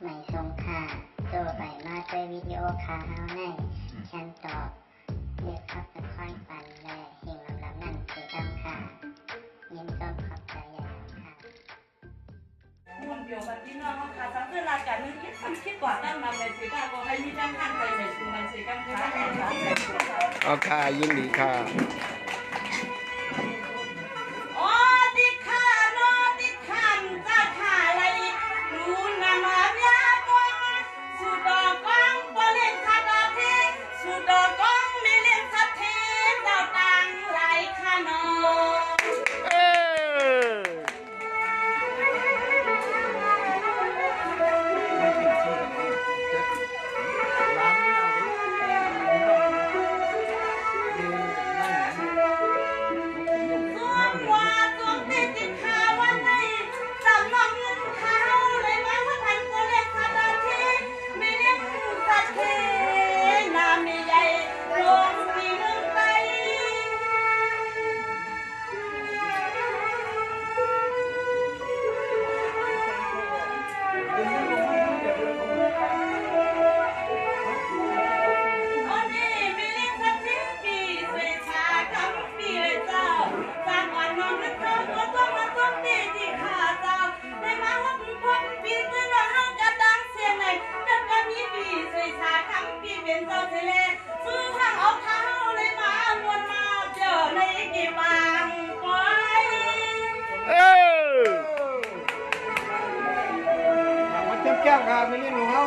ไม่ทรงค่าตัวใบมาด้วยวิดีโอคาเฮาในฉันตอบเรียกขับตะค่อยปันและเฮงลำนั่นเสียดำค่ะยินต้นขอบใจใหญ่ค่ะมันเกี่ยวกับที่น้องค่ะสังเกตรายการนึงคิดกว่าตั้งนำในสีกาก็ให้มีจ้างข้างไปในสุวรรณสีกัมพูชาเอาค่ะยินดีค่ะแก้วครับไม่เล่นหนูเขา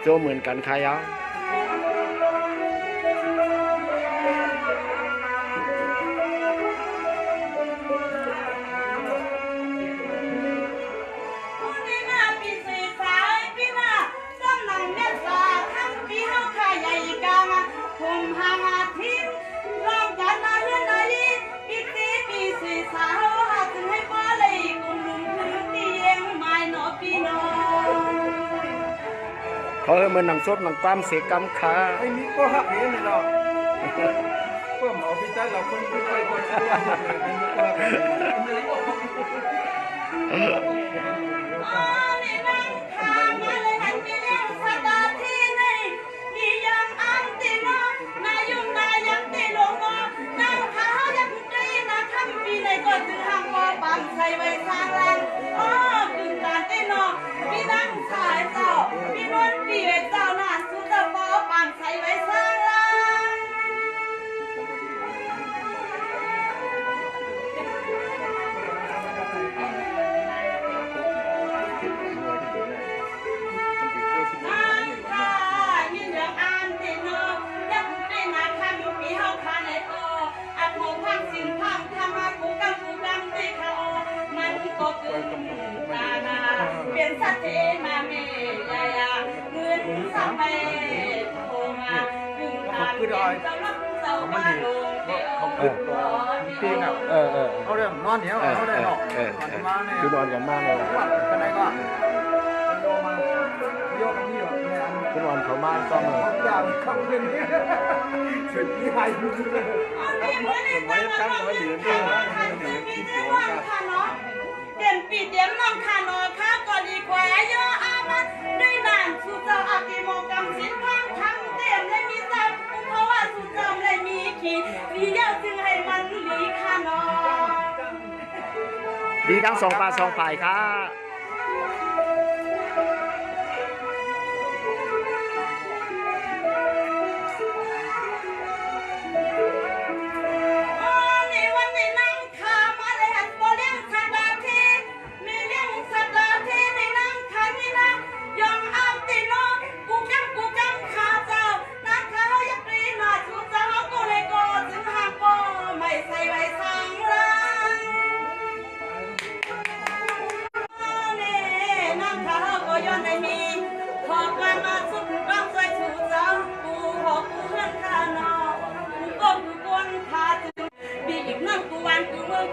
โจเหมือนกันค่ะยังเขาเหมือนหนังสดหนังปั้มเสกรรมขาไอ้นี่ก็หักเองเลยเนาะก็หมอพิจารณาคนพูดไปคนชั่วใส่ไว้สร้างแรงดึงการเต้นพี่นั่งสายเจ้าพี่นวลปีไว้เจ้าหน้าสุดปอปังใส่ไว้สร้างแรงยินอย่างอ่านเต้นยักษ์เต้นอาคันปีเฮาคาในโตอัดโมพังสินพังทำมากูกังเต้เขามันก็เกินนาเปลี่ยนสัตย์มาเมยายาเงินสามใบโทรมาดึงทางเจ้าลักเจ้ามาลงเดียวจริงอ่ะเขาเรื่องนอนเหนียวเขาได้หรอกคือนอนกันมากเลยกันไหนก็โยมาโยกันนี่หรอคือนอนเขามากต้องเลยอย่างคำเป็นนี้สุดที่ไฮดูเลยไม่ตั้งไว้หรือไม่ที่เดียวกันเด่นปีเดียมน้องคานอข้าก็ดีกว่าเยอะอามันได้นานสู่เจ้าอากิโมกำสินพังทั้งเต็มเลยมีใจเพราะว่าสู่เจ้าเลยมีขีดดีเยอะจึงให้มันดีคานอดีทั้งสองฝ่ายค่ะ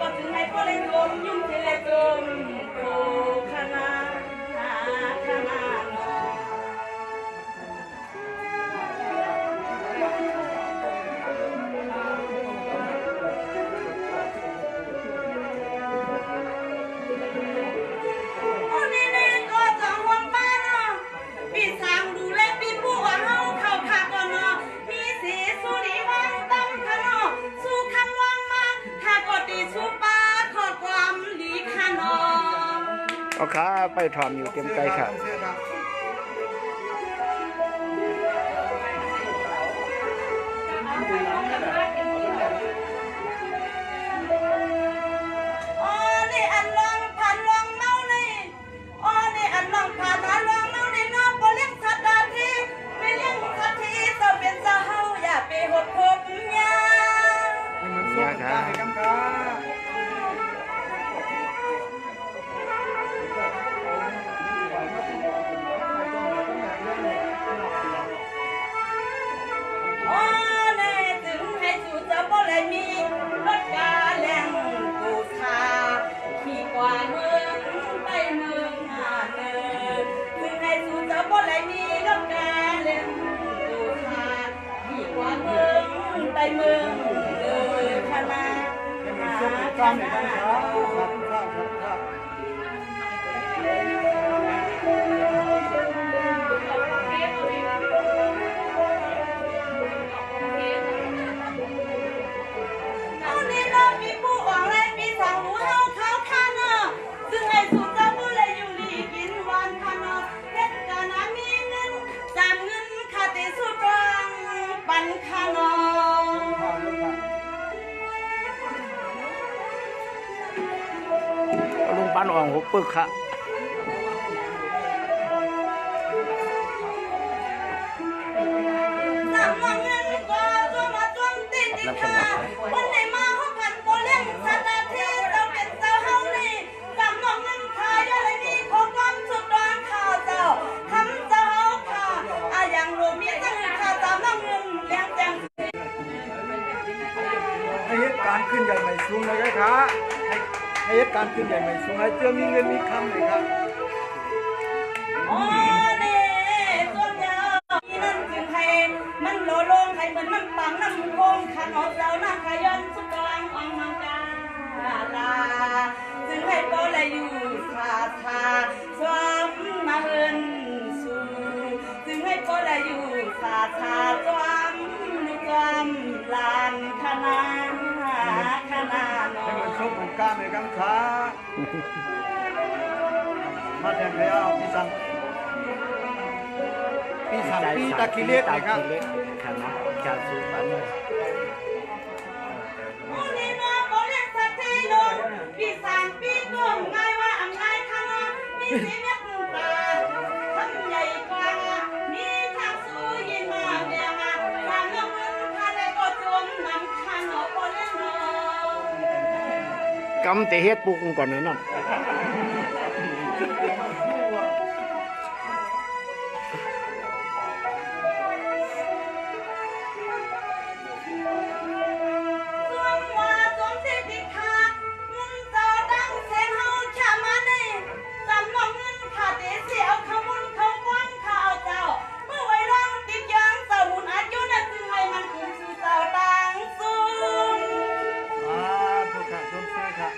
ก็ถึงให้พ่อเลยจมยุ่งเทเลจมโคคณะคณะนอโอ้นี่ก็จะห่วงบ้านเนาะพี่สางดูแลพี่ผู้ว่าเฮาเข้าขาก่อนเนาะมีสีสุดีวางตั้งค่ะเนาะสู้คำวางมาถ้าก็ดีสู้ป้าขอความดีค่ะเนาะ เอาขาไปถอมอยู่เต็มใจค่ะ อ๋อนี่อันลองผ่านลองเมานี่อ๋อนี่อันลองผ่านอันลองเมานี่เนาะบ่เลี้ยงสัตว์ดาทีไม่เลี้ยงสัตว์ทีเจ้าเป็นเจ้าเฮาอย่าไปหดพบยา เนี่ยค่ะ อ๋อแน่ถึงให้สู่เจ้าบ่เลยมีรถกาแล่งกูชาขี่กว่าเมืองไปเมืองหาเนินถึงให้สู่เจ้าบ่เลยมีรถกาแล่งกูชาขี่กว่าเมืองไปเมืองเลยคณะคณะ เอานี่เนาะมีผู้ออกแรงมีสาวหูเฮาเขาข้าเนาะซึ่งไอ้สุดเจ้าผู้เลยอยู่ลีกินวันข้าเนาะเฮ็ดการนะมีเงินจานเงินค่าติสุดกลางปันข้าเนาะ เอาลุงปันอ่องหัวปึกค่ะ สามวันเงินก็จนมาจนติดติดค่ะวันไหนมาเขากันโบเล่งสัตว์ที่เราเป็นเจ้าเฮานี่สามวันเงินขายอะไรนี่ของความสุดดอนข่าวเจ้าคำเจ้าเฮาค่ะอย่างรวมมีตั้งค่าสามวันเงินเลี้ยงแจง ให้เหตุการณ์ขึ้นใหญ่ใหม่สูงเลยครับให้เหตุการณ์ขึ้นใหญ่ใหม่สูงให้เจอมีเงินมีคำเลยครับ อ๋อนี่ส่วนยาวนี่นั่นจึงให้มันโลลงให้เหมือนมันปังน้ำโค้งขันออกเจ้าหน้าขยันสุดกลางออกมังกาลาจึงให้โปเลยอยู่ชาชาสวมมาเฮินสู่จึงให้โปเลยอยู่ชาชาสวมลานคณะคณะนอ ให้มันสุขมันกล้าในกำขามาแทนพยาพี่สังปีตะกิเลสเลยครับ ค่ะเนาะจากสุพรรณ โอ้นี่เนาะบ่เรียกสักทีลงพี่สามพี่ก้มง่ายว่าอำนายข้างนอกมีสีเม็ดตาทำใหญ่กว่ามีทางสู้ยินมาเมียมาทางเงินทางใดก็จมน้ำข้างนอกบ่เล่นเนาะ กำแต่เฮ็ดปลูกก่อนนะนั่น สวมว่าสวมสิทธิขาเงินเจ้าดังเสียงเฮาชามานี่จำนองเงินขาดเสียเอาขมุนเขากว้างข้าวเจ้าเมื่อไว้ร่างติดยางเจ้ามุนอายุนั้นจึงให้มันคืนสู่เจ้าดังสูง ทุกข์ค่ะสมเสยค่ะ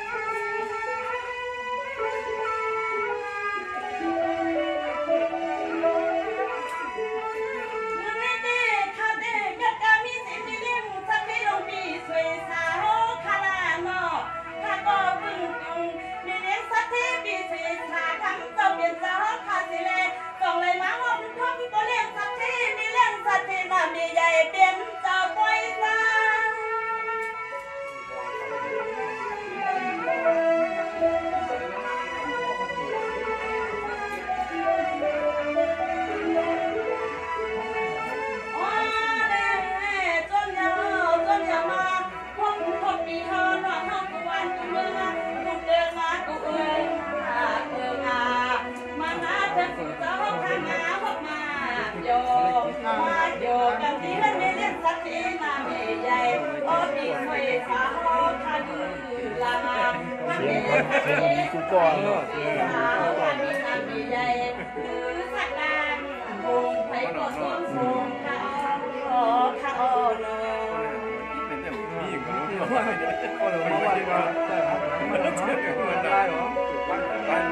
กูก่อน ใหญ่หรือสักการวงไผ่ก็สมทรงข้าข้าเนาะ เป็นอย่างนี้ก็รู้ว่าก็เลยมาว่ามันเชื่อมันได้หรอมันมัน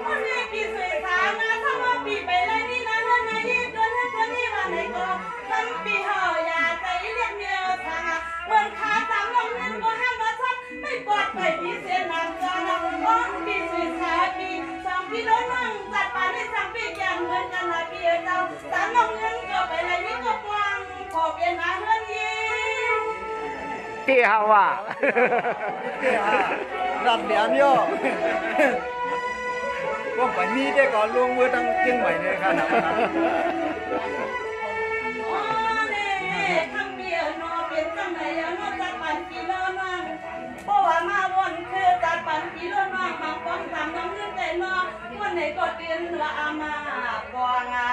วันนี้ปีสวยสามนะถ้าว่าปีไปเลยนี่นะวันไหนยิ่งตัวนี้วันไหนก็ทั้งปีห่ออยากใจเรียกเมียทางเหมือนขาสามลงนั้นก็ห้ามมาทับไม่ปลอดภัยปีเสียน้ำจานะอ๋อปีสวยสามปีสองปีโดนมั่งจัดปาได้สามปีอย่างเหมือนกันนะปีเจ้าสามลงเงินก็ไปเลยนี่ก็กว้างพอเปลี่ยนมาเงินยิ่ง ที่ฮาว่า รัดเหรียญย่อก็ไปมีได้ก่อนลงมือตั้งเชียงใหม่ในขณะนั้น อ๋อเนี่ยคำเบียร์นอเป็นจังไหนเอานอจัดปันปีละมั่งเพราะว่ามาวนคือจัดปันปีละมั่งบางคนทำน้ำเงินแต่นอวันไหนก็เตือนละอามาบ่งา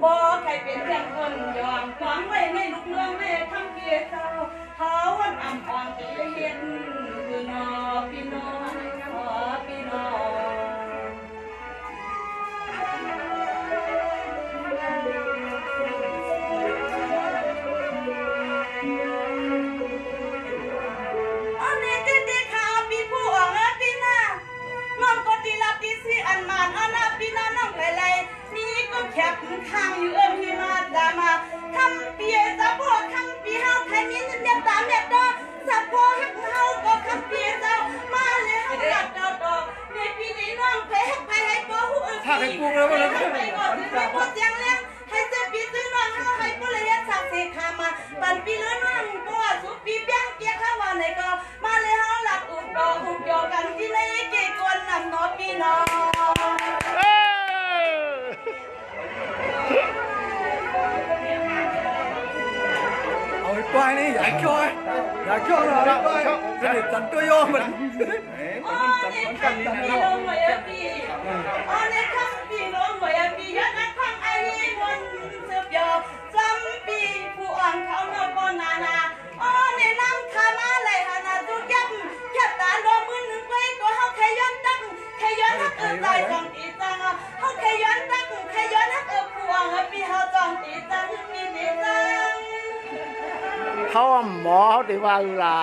บ่ใครเป็นเพียงคนยอมความไว้ในลูกเมืองแม่คำเบียร์เจ้าเขาวันอ่ำอ่อนตีเห็นคือนอพี่น้องขอพี่น้อง อันนี้ที่ข่าวปีผู้ออกแล้วปีหน้าน้องก็ตีลาตีสีอันมานอันนาปีหน้าน้องไปเลยนี่ก็แคบข้างอยู่พี่มาดามาคำเปียสะโพกคำปีเฮาใครมีเดียบตามเดียบดอสะโพกเฮาก็คำเปียเจ้ามาเลยเฮาดัดดอกดอกในปีนี้น้องไปให้ก็หูอึกไปก่อนไปพอเสียงเลี้ยงให้เจ้าปีซื้อน้องเฮาให้ก็เลยยัดสักเสขามาปันปีเลื่อนน้องก็สุปีเบี้ยงเกี้ยข้าวันไหนก็มาเลยเฮาหลับอุดดอกหุบยอกันที่ในเกี่ยกวนนำนอพี่น้อง เอาไปปล่อยนี่อย่าช่วยอย่าช่วยเราไปสนิทสันตัวโยมัน อ๋อเนี่ยคำปีลงไว้ปีอ๋อเนี่ยคำปีลงไว้ปียัดนักพังไอ้คนเสือบยอจำปีผู้อ่อนเขาเนาะก็นานาอ๋อเนี่ยนั่งขามาเลยฮะนะทุกยับแค่ตาโดนมือหนึ่งไปก็เฮาแค่ย้อนตั้งแค่ย้อนฮักใจจองตีจังเฮาแค่ย้อนตั้งแค่ย้อนฮักผู้อ่อนปีเฮาจองตีจังปีตีจัง เขาหมอเขาติว่าอยู่ล่ะ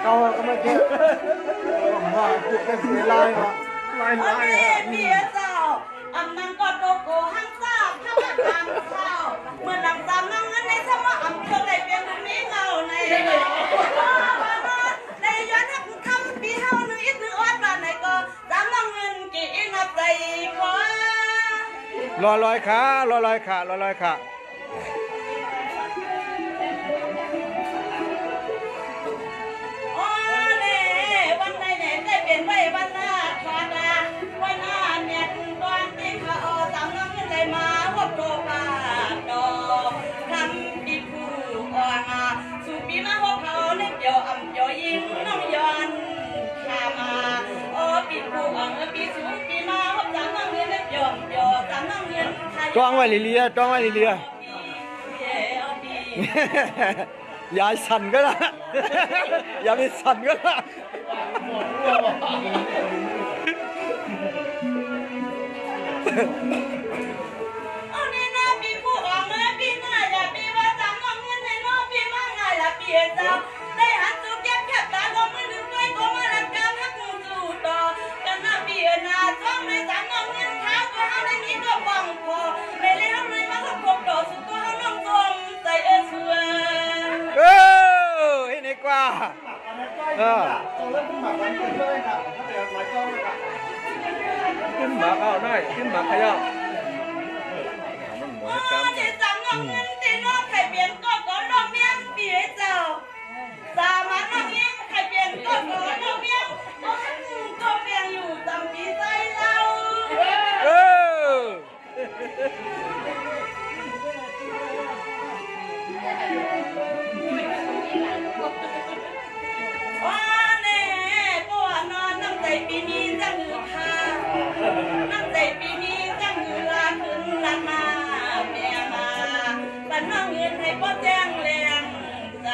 เราก็ไม่คิดว่าจุดเป็นลายเหรอลาย อันนี้เมียเจ้าอันนั้นก็โตโกหังเจ้าข้ามาตามเจ้าเมื่อหลังตามนั่งเงินในสมองอันเครื่องในเพียงตรงนี้เงาในในย้อนทักคำปีเฮาหนึ่งอีกหนึ่งอดบ้านไหนก็ตามนั่งเงินกี่นับใจขอ ลอยขาลอยขาลอยขา อ๋อเนี่ยวันไหนเนี่ยได้เป็นไว้วันหน้าทอดาวันหน้าเนี่ยตอนที่เขาตามนั่งเงินได้มาพบโตปาดอกทำปีผู้อ่อนสู่ปีมาพบเขาเล็บเดียวอ่ำเดียวยิงน้องย้อนขามาโอ้ปีผู้อ่อนปีสูงปีมาพบตามนั่งเงินเล็บเดียวเดียวตามนั่งเงิน จ้องไว้ลิเลียจ้องไว้ลิเลียอย่าสั่นก็ได้อย่าไปสั่นก็ได้ เอาในหน้าปีผู้ออกมาปีหน้าอย่าปีว่าตามนั่งเงินในน้องปีมาไงล่ะปีเจ้าได้หันตูแก้แคบตาลงมือหนึ่งด้วยก็มาลังการทักมือสู่ต่อกันหน้าปีหน้าจ้องเลยตามนั่งเงินเท้าก็หาในนี้ก็บังพอไม่เลยทำเลยมาขับพบดอกสู่ก็หาน้องจมใจสวย ให้ในกว่าขึ้นมาเอาหน่อยขึ้นมาขยับ อ๋อที่จำน้องเงินที่น้องใครเปลี่ยนก็ก่อนน้องเมียงปีเจ้าสามัญน้องเมียงใครเปลี่ยนก็ก่อนน้องเมียงก็หันก็เปลี่ยนอยู่ตามปีใจเรา ว่าแน่ก็ว่านอนน้ำใจปีนี้จะหือพาน้ำใจปีนี้จะหือลาขึ้นลามาเมียมาปันน้องเงินให้พ่อแจ้งแรงใจ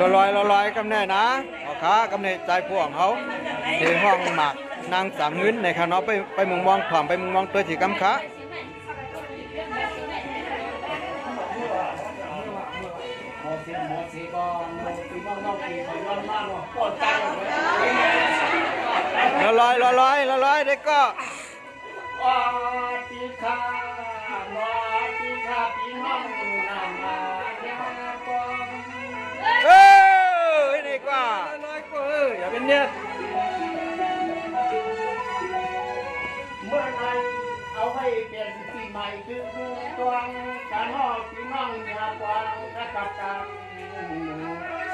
ลอยกำเนิดนะพ่อค้ากำเนิดใจพวกเขาในห้องหมักนางสามเงินในคณะไปมุงมองผ่อมไปมุงมองตัวสีกำค้าลอยได้ก็ปีคาปีคาปีน้องนามาญาปองนี่กว่าอย่าเป็นเนี่ยเมื่อไหร่เอาไว้เปลี่ยนปีใหม่คือตัวการนอกปีน้องยาปองกระตับกัน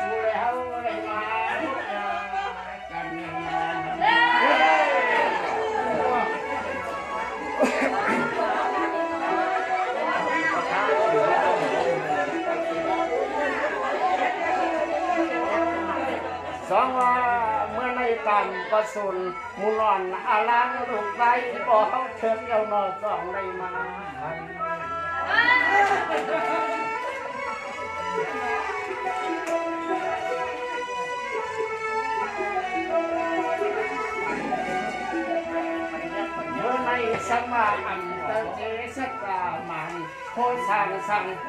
สู้แล้วได้มาทุกอย่างกันสองว่าเมื่อในกันประสุนมุนอนอาลังลูกได้บ่เขาเชิญเอานอสองในมาเมื่อในสัมมาอันตะเจสักามันโคสั่งโค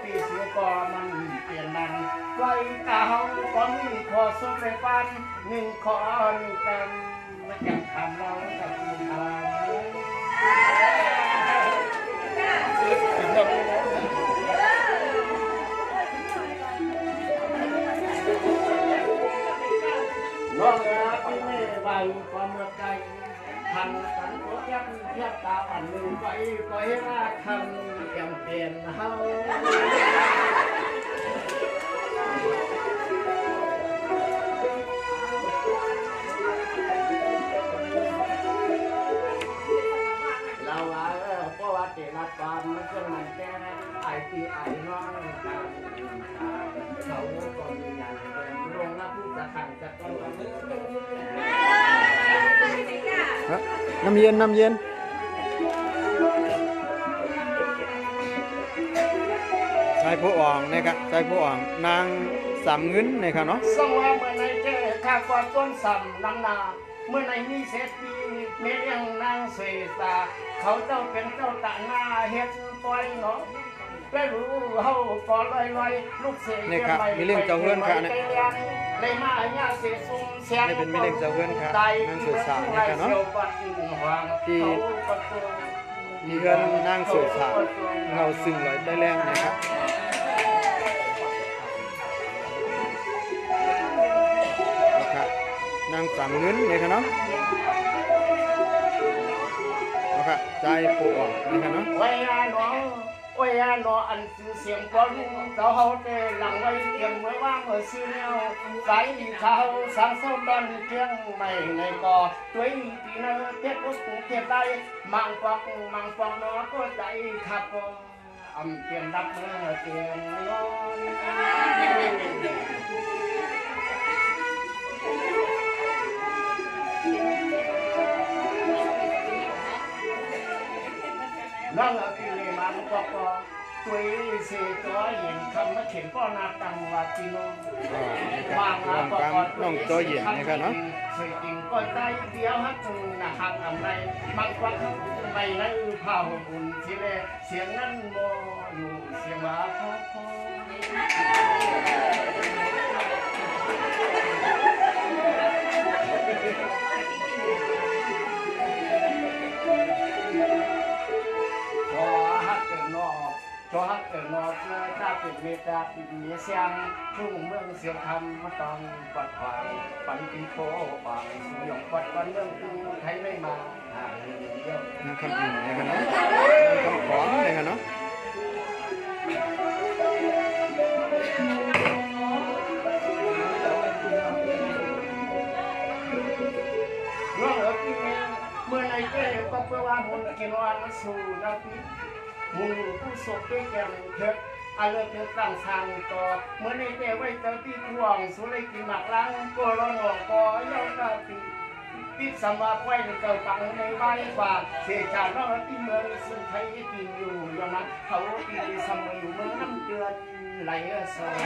ปีเสือก่อมันเปลี่ยนมันไว้ตาเฮาก็มีขอสุขในปันหนึ่งขอหนึ่งกันไม่จำคำเรากับคุณทางน้องรักที่ไม่ไหวความเมื่อใจทันกันตัวยักเทียบตาอันหนึ่งไปก็ให้ว่าคำยังเปลี่ยนเฮาเราว่าเพราะว่าเจริญความมันก็มันแก่ไอปีไอน้องกันเขาก็มีอย่างเป็นโรงรับผู้จะขังจะต้องกันน้ำเย็นใจผู้อ่องนะครับใจผู้อ่องนางสามเงินนะครับเนาะส่งว่าเมื่อในเจ้ข้าก่อนต้นสำนำนาเมื่อในมีเศรษฐีเมียงนางเสตาเขาเจ้าเป็นเจ้าตาหน้าเฮ็ดปล่อยเนาะได้รู้เฮาปอลอยลูกเสียนี่ครับมีเรื่องเจ้าเฮือนค่ะเนี่ยได้มาญาเสียซุ่มเสียงนี่เป็นมีเรื่องเจ้าเฮือนค่ะนั่งสื่อสารนะครับเนาะที่มีเฮือนนั่งสื่อสารเงาซึ่งลอยได้แรงนะครับนะครับนั่งสามเงินนะครับเนาะนะครับใจผู้อ่อนนะครับเนาะโอ้ยน้ออันคือเสียงก้อนเขาเฮาเตะหลังไว้เตรียมไว้ว่าเมื่อซื้อแนวสายเขาสังสมตอนเที่ยงไม่ในก่อด้วยปีนั้นเทียบกุศลเทียบได้มังฟอกน้อก็ใจขับอำเปลี่ยนดับเมื่อเตียงนอนนั่งกิเลมันก็ตัวเสียตัวเย็นคำมาเขียนก็นาตังว่าจีโน่บางน้องตัวเย็นนะครับเนาะเคยกินก็ใจเดียวฮักนะฮักอะไรบางครั้งไม่ได้ผ้าห่มอุ่นทีแรกเสียงนั้นโมอยู่เสียงว่าพ่อcho hát ở nó taเป็นเมตาปีนี้เสียงทุ่งเมืองเสียงคำมาตองปัดขวางปันปีโคปังสุยงปัดปันเมืองกูไทยไม่มาเดียวนั่งคำอื่นนะครับเนาะคำขอนะครับเนาะน้องเอ๋ยเมื่อในเจ้าก็เพื่อว่ามุนกินวันสู่นาทีมูผู้ศพด้วยแก่เถิดอาเลิกเถิดตั้งทางต่อเมื่อในเจ้าไว้เจ้าที่ทวงสุริกินหมักล้างก็ร้อนหอกก็ย่อกาตีปิดสมาไว้ในเจ้าตังในใบฝากเสียจานน้องที่เมืองซึ่งไทยกินอยู่อย่างนั้นเขาปีสมัยอยู่เมืองน้ำเดือนไหลสวย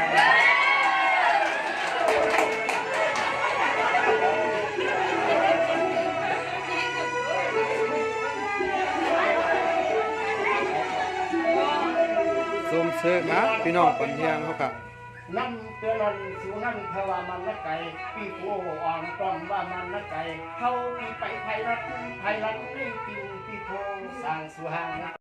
ลิกนะพี่น้องปันเที่ยงเขาก็ น้ำเตือนสิวนั่นเพราะว่ามันละไก่ปีโป้อ่อนต้องว่ามันละไก่เขาปีไปไทยรัฐได้กินปีโพสร้างสุหาง